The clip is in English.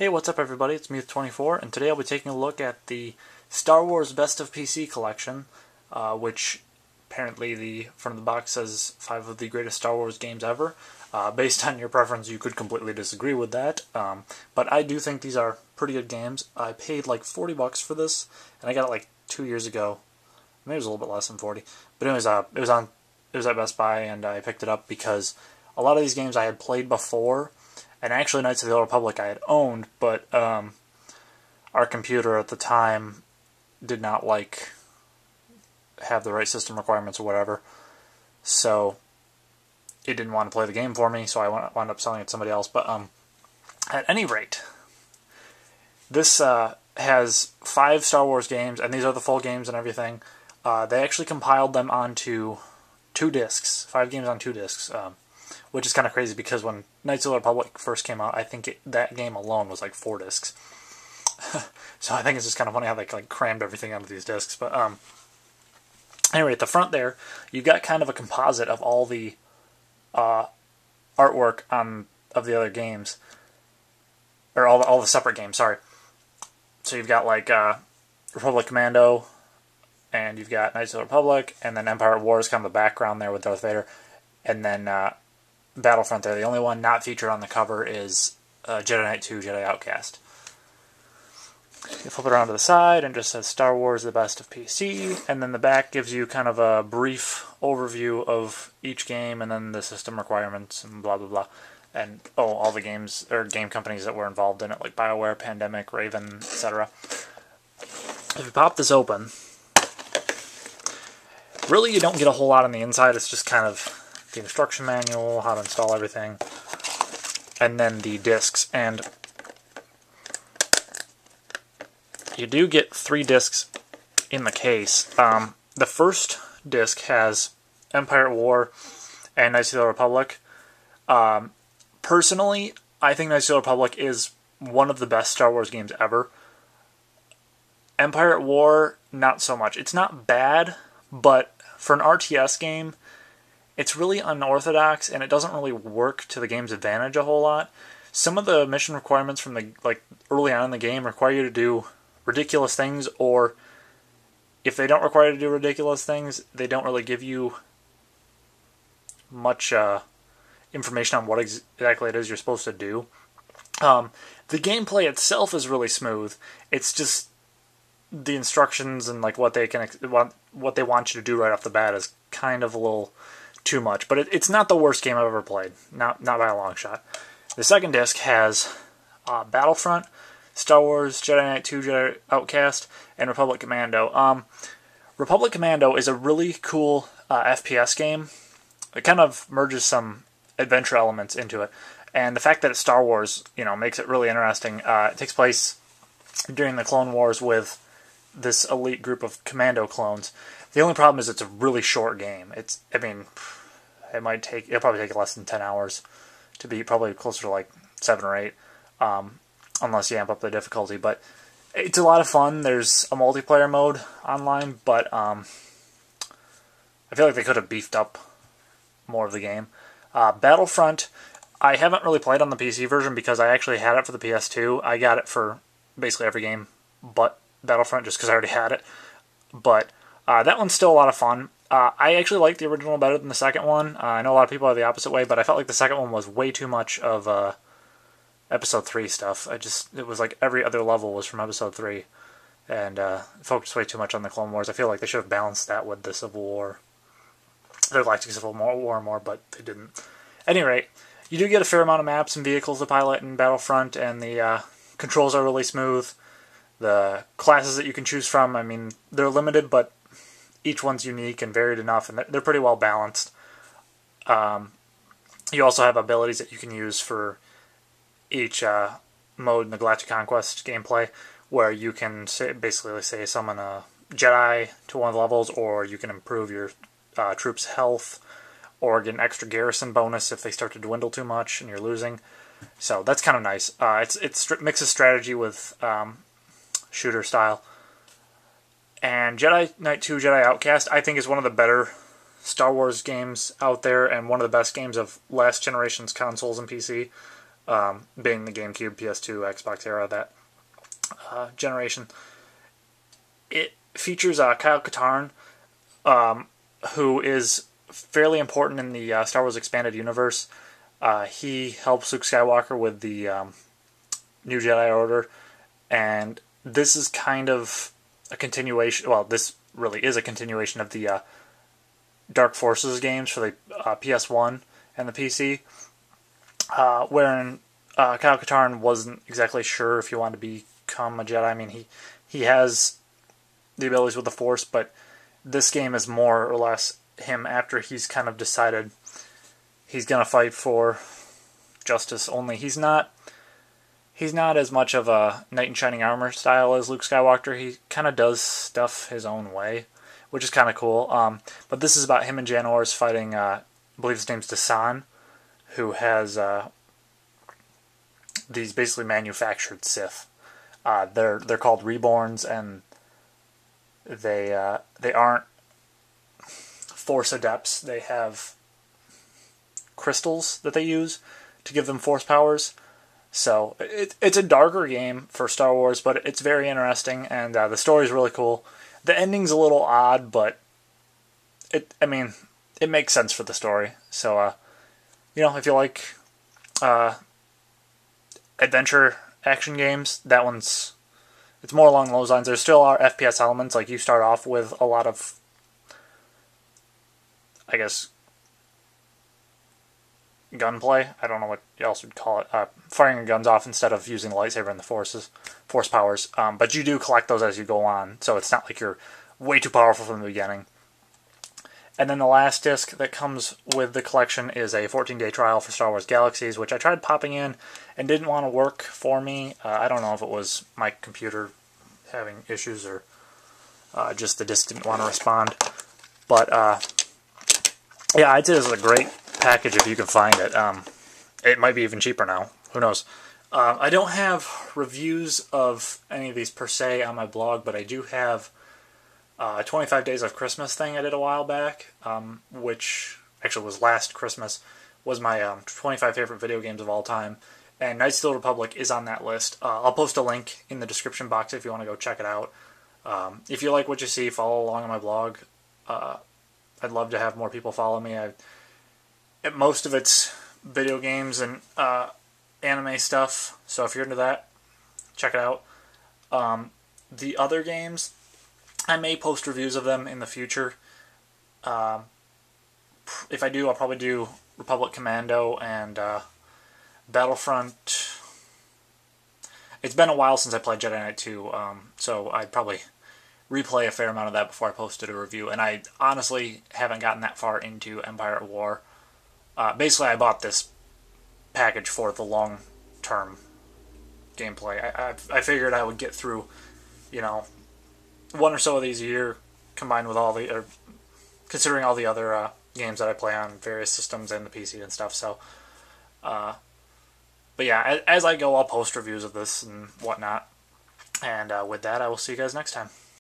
Hey, what's up everybody? It's Muth24, and today I'll be taking a look at the Star Wars Best of PC collection, which apparently the front of the box says 5 of the greatest Star Wars games ever. Based on your preference, you could completely disagree with that, but I do think these are pretty good games. I paid like $40 for this, and I got it like 2 years ago. Maybe it was a little bit less than 40, but anyways, it was at Best Buy, and I picked it up because a lot of these games I had played before. And actually, Knights of the Old Republic I had owned, but our computer at the time did not have the right system requirements or whatever, so it didn't want to play the game for me, so I wound up selling it to somebody else. But at any rate, this has 5 Star Wars games, and these are the full games and everything. They actually compiled them onto 2 discs, 5 games on 2 discs. Which is kind of crazy because when Knights of the Republic first came out, I think that game alone was like 4 discs. So I think it's just kind of funny how they crammed everything onto these discs. But anyway, at the front there, you've got kind of a composite of all the artwork of the other games, or all the separate games. Sorry. So you've got Republic Commando, and you've got Knights of the Republic, and then Empire at War is kind of the background there with Darth Vader, and then Battlefront there. The only one not featured on the cover is Jedi Knight 2, Jedi Outcast. You flip it around to the side and just says Star Wars the Best of PC, and then the back gives you kind of a brief overview of each game, and then the system requirements and blah blah blah. And all the games or game companies that were involved in it, like BioWare, Pandemic, Raven, etc. If you pop this open, really you don't get a whole lot on the inside. It's just kind of the instruction manual, how to install everything, and then the discs. And you do get 3 discs in the case. The first disc has Empire at War and Knights of the Republic. Personally, I think Knights of the Republic is one of the best Star Wars games ever. Empire at War, not so much. It's not bad, but for an RTS game, it's really unorthodox, and it doesn't really work to the game's advantage a whole lot. Some of the mission requirements from early on in the game require you to do ridiculous things, or if they don't require you to do ridiculous things, they don't really give you much information on what exactly it is you're supposed to do. The gameplay itself is really smooth. It's just the instructions and what they want you to do right off the bat is kind of a little too much, but it's not the worst game I've ever played, not by a long shot. The second disc has Battlefront, Star Wars, Jedi Knight 2, Jedi Outcast, and Republic Commando. Republic Commando is a really cool FPS game. It kind of merges some adventure elements into it, and the fact that it's Star Wars, makes it really interesting. It takes place during the Clone Wars with this elite group of commando clones. The only problem is it's a really short game. It'll probably take less than 10 hours to beat, probably closer to 7 or 8, unless you amp up the difficulty. But it's a lot of fun. There's a multiplayer mode online, but I feel like they could have beefed up more of the game. Battlefront, I haven't really played on the PC version because I actually had it for the PS2. I got it for basically every game but Battlefront just because I already had it. But that one's still a lot of fun. I actually like the original better than the second one. I know a lot of people are the opposite way, but I felt like the second one was way too much of Episode 3 stuff. It was like every other level was from Episode 3, and focused way too much on the Clone Wars. I feel like they should have balanced that with the Civil War. The Galactic Civil War more, but they didn't. At any rate, you do get a fair amount of maps and vehicles to pilot in Battlefront, and the controls are really smooth. The classes that you can choose from, they're limited, but each one's unique and varied enough, and they're pretty well balanced. You also have abilities that you can use for each mode in the Galactic Conquest gameplay, where you can basically summon a Jedi to one of the levels, or you can improve your troops' health, or get an extra garrison bonus if they start to dwindle too much and you're losing. So that's kind of nice. It mixes strategy with shooter style. And Jedi Knight 2 Jedi Outcast, I think, is one of the better Star Wars games out there, and one of the best games of last generation's consoles and PC. being the GameCube, PS2, Xbox era, that generation. It features Kyle Katarn, who is fairly important in the Star Wars Expanded Universe. He helps Luke Skywalker with the New Jedi Order, and this is kind of a continuation. Well, this really is a continuation of the Dark Forces games for the PS1 and the PC, wherein Kyle Katarn wasn't exactly sure if he wanted to become a Jedi. I mean, he has the abilities with the Force, but this game is more or less him after he's kind of decided he's going to fight for justice. Only he's not as much of a knight in shining armor style as Luke Skywalker. He kind of does stuff his own way, which is kind of cool. But this is about him and Jan Ors fighting, I believe his name's Desan, who has these basically manufactured Sith. They're called Reborns, and they aren't Force adepts. They have crystals that they use to give them Force powers. So it's a darker game for Star Wars, but it's very interesting, and the story's really cool. The ending's a little odd, but it makes sense for the story. So, if you like adventure action games, it's more along those lines. There still are FPS elements, like you start off with a lot of, I guess, gunplay. I don't know what else would call it. Firing your guns off instead of using the lightsaber and the force powers. But you do collect those as you go on, so it's not like you're way too powerful from the beginning. And then the last disc that comes with the collection is a 14-day trial for Star Wars Galaxies, which I tried popping in and didn't want to work for me. I don't know if it was my computer having issues or just the disc didn't want to respond. But yeah, I'd say this is a great package if you can find it. It might be even cheaper now. Who knows? I don't have reviews of any of these per se on my blog, but I do have a 25 Days of Christmas thing I did a while back, which actually was last Christmas, was my 25 favorite video games of all time, and Knights of the Old Republic is on that list. I'll post a link in the description box if you want to go check it out. If you like what you see, follow along on my blog. I'd love to have more people follow me. Most of it's video games and anime stuff, so if you're into that, check it out. The other games, I may post reviews of them in the future. If I do, I'll probably do Republic Commando and Battlefront. It's been a while since I played Jedi Knight 2, so I'd probably replay a fair amount of that before I posted a review, and I honestly haven't gotten that far into Empire at War. Basically, I bought this package for the long-term gameplay. I figured I would get through, one or so of these a year, combined with considering all the other games that I play on various systems and the PC and stuff. So, but yeah, as I go, I'll post reviews of this and whatnot. And with that, I will see you guys next time.